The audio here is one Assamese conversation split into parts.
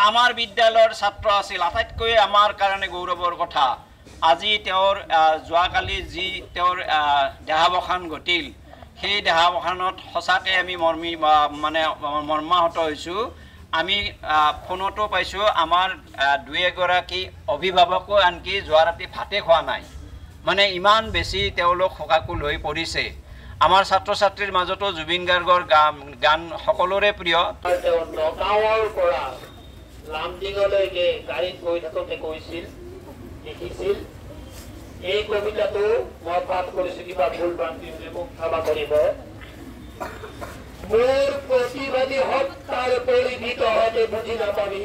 আমাৰ বিদ্যালয়ৰ ছাত্ৰ আছিল। আটাইতকৈ আমাৰ কাৰণে গৌৰৱৰ কথা আজি তেওঁৰ যোৱাকালি যি তেওঁৰ দেহাৱসান ঘটিল, সেই দেহাৱসানত সঁচাকৈ আমি মৰ্মাহত হৈছোঁ। আমি ফোনতো পাইছোঁ আমাৰ দুই এগৰাকী অভিভাৱকো আনকি যোৱা ৰাতি ভাতে খোৱা নাই, মানে ইমান বেছি তেওঁলোক শোকাকুল হৈ পৰিছে। আমাৰ ছাত্ৰ ছাত্ৰীৰ মাজতো জুবিন গাৰ্গৰ গান সকলোৰে প্ৰিয়। নগাঁৱৰ পৰা লামডিঙলৈকে গাড়ীত গৈ থাকোঁতে কৈছিল, লিখিছিল, এই কবিতাটো মই পাঠ কৰিছোঁ, কিবা ভুল ভ্ৰান্তি মোক ক্ষমা কৰিব। মোৰ প্ৰতিবাদী হত্যাৰ পৰিভীত হতে বুজি নাপাবি,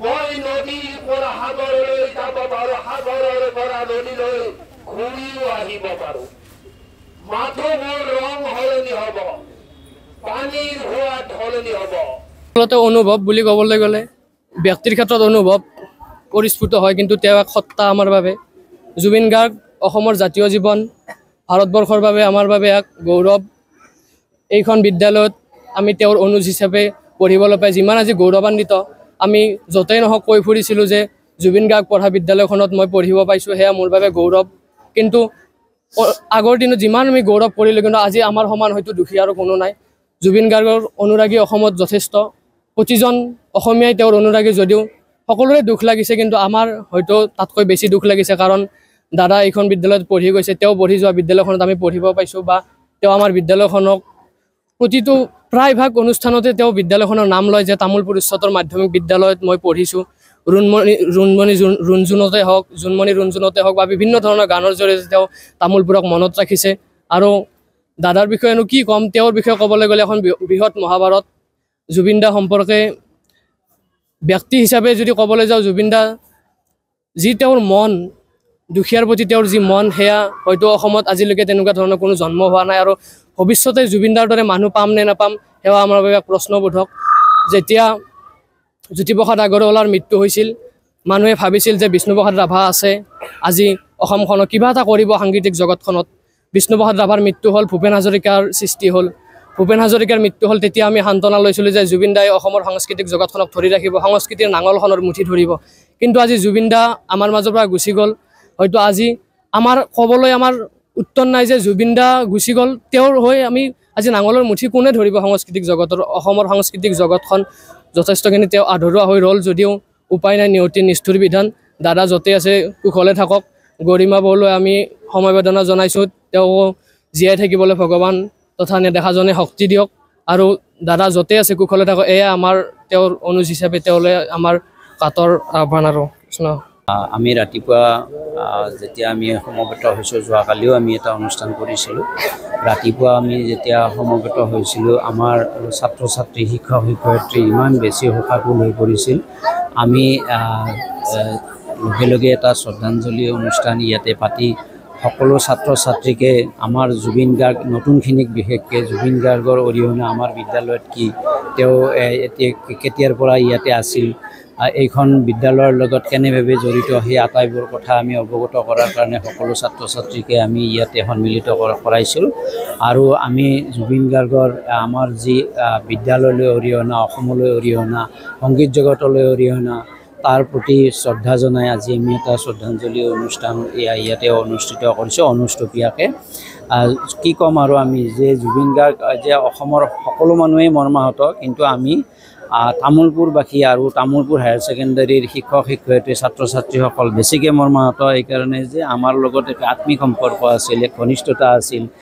মই নদীৰ পৰা সাগৰলৈ যাব পাৰোঁ, সাগৰৰ পৰা নদীলৈ ঘূৰিও আহিব পাৰোঁ। মাথো মোৰ ৰং সলনি হ'ব, পানীৰ সোৱাদ সলনি হ'ব। অনুভৱ বুলি ক'বলৈ গ'লে ব্যক্তিৰ ক্ষেত্ৰত অনুভৱ পৰিস্ফুট হয়, কিন্তু তেওঁ এক সত্তা আমাৰ বাবে। জুবিন গাৰ্গ অসমৰ জাতীয় জীৱন, ভাৰতবৰ্ষৰ বাবে আমাৰ বাবে এক গৌৰৱ। এইখন বিদ্যালয়ত আমি তেওঁৰ অনুজ হিচাপে পঢ়িবলৈ পাই যিমান আজি গৌৰৱান্বিত। আমি য'তেই নহওক কৈ ফুৰিছিলোঁ যে জুবিন গাৰ্গ পঢ়া বিদ্যালয়খনত মই পঢ়িব পাইছোঁ, সেয়া মোৰ বাবে গৌৰৱ। কিন্তু আগৰ দিনত যিমান আমি গৌৰৱ কৰিলোঁ, কিন্তু আজি আমাৰ সমান হয়তো দুখী আৰু কোনো নাই। জুবিন গাৰ্গৰ অনুৰাগী অসমত যথেষ্ট, প্ৰতিজন অসমীয়াই তেওঁৰ অনুৰাগী যদিও সকলোৰে দুখ লাগিছে, কিন্তু আমাৰ হয়তো তাতকৈ বেছি দুখ লাগিছে, কাৰণ দাদা এইখন বিদ্যালয়ত পঢ়ি গৈছে। তেওঁ পঢ়ি যোৱা বিদ্যালয়খনত আমি পঢ়িব পাইছোঁ, বা তেওঁ আমাৰ বিদ্যালয়খনক প্ৰতিটো প্ৰায়ভাগ অনুষ্ঠানতে তেওঁ বিদ্যালয়খনৰ নাম লয় যে তামোলপুৰ উচ্চতৰ মাধ্যমিক বিদ্যালয়ত মই পঢ়িছোঁ। জোনমণি ৰুণজুনতে হওক বা বিভিন্ন ধৰণৰ গানৰ জৰিয়তে তেওঁ তামোলপুৰক মনত ৰাখিছে। আৰু দাদাৰ বিষয়েনো কি ক'ম, তেওঁৰ বিষয়ে ক'বলৈ গ'লে এখন বৃহৎ মহাভাৰত। জুবিন দা সম্পৰ্কে ব্যক্তি হিচাপে যদি ক'বলৈ যাওঁ, জুবিন দা যি তেওঁৰ মন, দুখীয়াৰ প্ৰতি তেওঁৰ যি মন, সেয়া হয়তো অসমত আজিলৈকে তেনেকুৱা ধৰণৰ কোনো জন্ম হোৱা নাই। আৰু ভৱিষ্যতে জুবিনদাৰ দৰে মানুহ পাম নে নাপাম, সেয়া আমাৰ বাবে প্ৰশ্নবোধক। যেতিয়া জ্যোতিপ্ৰসাদ আগৰৱালাৰ মৃত্যু হৈছিল, মানুহে ভাবিছিল যে বিষ্ণুপ্ৰসাদ ৰাভা আছে, আজি অসমখনক কিবা এটা কৰিব সাংগীতিক জগতখনত। বিষ্ণুপ্ৰসাদ ৰাভাৰ মৃত্যু হ'ল, ভূপেন হাজৰিকাৰ সৃষ্টি হ'ল। ভূপেন হাজৰিকাৰ মৃত্যু হ'ল, তেতিয়া আমি সান্তনা লৈছিলোঁ যে জুবিন দাই অসমৰ সাংস্কৃতিক জগতখনক ধৰি ৰাখিব, সংস্কৃতিৰ নাঙলখনৰ মুঠি ধৰিব। কিন্তু আজি জুবিন দা আমাৰ মাজৰ পৰা গুচি গ'ল। হয়তো আজি আমাৰ ক'বলৈ আমাৰ উত্তৰ নাই যে জুবিন দা গুচি গ'ল, তেওঁৰ হৈ আমি আজি নাঙলৰ মুঠি কোনে ধৰিব সাংস্কৃতিক জগতৰ। অসমৰ সাংস্কৃতিক জগতখন যথেষ্টখিনি তেওঁ আধৰুৱা হৈ ৰ'ল, যদিও উপায় নাই, নিয়তি নিষ্ঠুৰ বিধান। দাদা য'তে আছে কুশলে থাকক। গৰিমা বৌলৈ আমি সমবেদনা জনাইছোঁ, তেওঁ জীয়াই থাকিবলৈ ভগৱান তথা নেদেখাজনে শক্তি দিয়ক। আৰু দাদা য'তে আছে কুশলে থাকক, এয়া আমাৰ তেওঁৰ অনুজ হিচাপে তেওঁলৈ আমাৰ কাতৰ আহ্বান। আৰু কৃষ্ণ। আমি ৰাতিপুৱা যেতিয়া আমি সমবেত হৈছোঁ, যোৱাকালিও আমি এটা অনুষ্ঠান কৰিছিলোঁ। ৰাতিপুৱা আমি যেতিয়া সমবেত হৈছিলোঁ, আমাৰ ছাত্ৰ ছাত্ৰী, শিক্ষক শিক্ষয়িত্ৰী ইমান বেছি শোকাকুল হৈ পৰিছিল। আমি লগে লগে এটা শ্ৰদ্ধাঞ্জলি অনুষ্ঠান ইয়াতে পাতি সকলো ছাত্ৰ ছাত্ৰীকে আমাৰ জুবিন গাৰ্গ, নতুনখিনিক বিশেষকৈ জুবিন গাৰ্গৰ অৰিহণা আমাৰ বিদ্যালয়ত কি, তেওঁ এতিয়া কেতিয়াৰ পৰা ইয়াতে আছিল, এইখন বিদ্যালয়ৰ লগত কেনেভাৱে জড়িত, সেই আটাইবোৰ কথা আমি অৱগত কৰাৰ কাৰণে সকলো ছাত্ৰ ছাত্ৰীকে আমি ইয়াতে সন্মিলিত কৰাইছিলোঁ। আৰু আমি জুবিন গাৰ্গৰ আমাৰ যি বিদ্যালয়লৈ অৰিহণা, অসমলৈ অৰিহণা, সংগীত জগতলৈ অৰিহণা, তাৰ প্ৰতি শ্ৰদ্ধা জনাই আজি আমি এটা শ্ৰদ্ধাঞ্জলি অনুষ্ঠান ইয়াতে অনুষ্ঠিত কৰিছোঁ অনুষ্টুপীয়াকৈ। কি ক'ম আৰু আমি যে জুবিন গাৰ্গ যে অসমৰ সকলো মানুহেই মৰ্মাহত, কিন্তু আমি তামোলপুৰবাসী আৰু তামোলপুৰ হায়াৰ ছেকেণ্ডাৰীৰ শিক্ষক শিক্ষয়িত্ৰী ছাত্ৰ ছাত্ৰীসকল বেছিকৈ মৰ্মাহত। এইকাৰণে যে আমাৰ লগত এটা আত্মিক সম্পৰ্ক আছিল, এক ঘনিষ্ঠতা আছিল।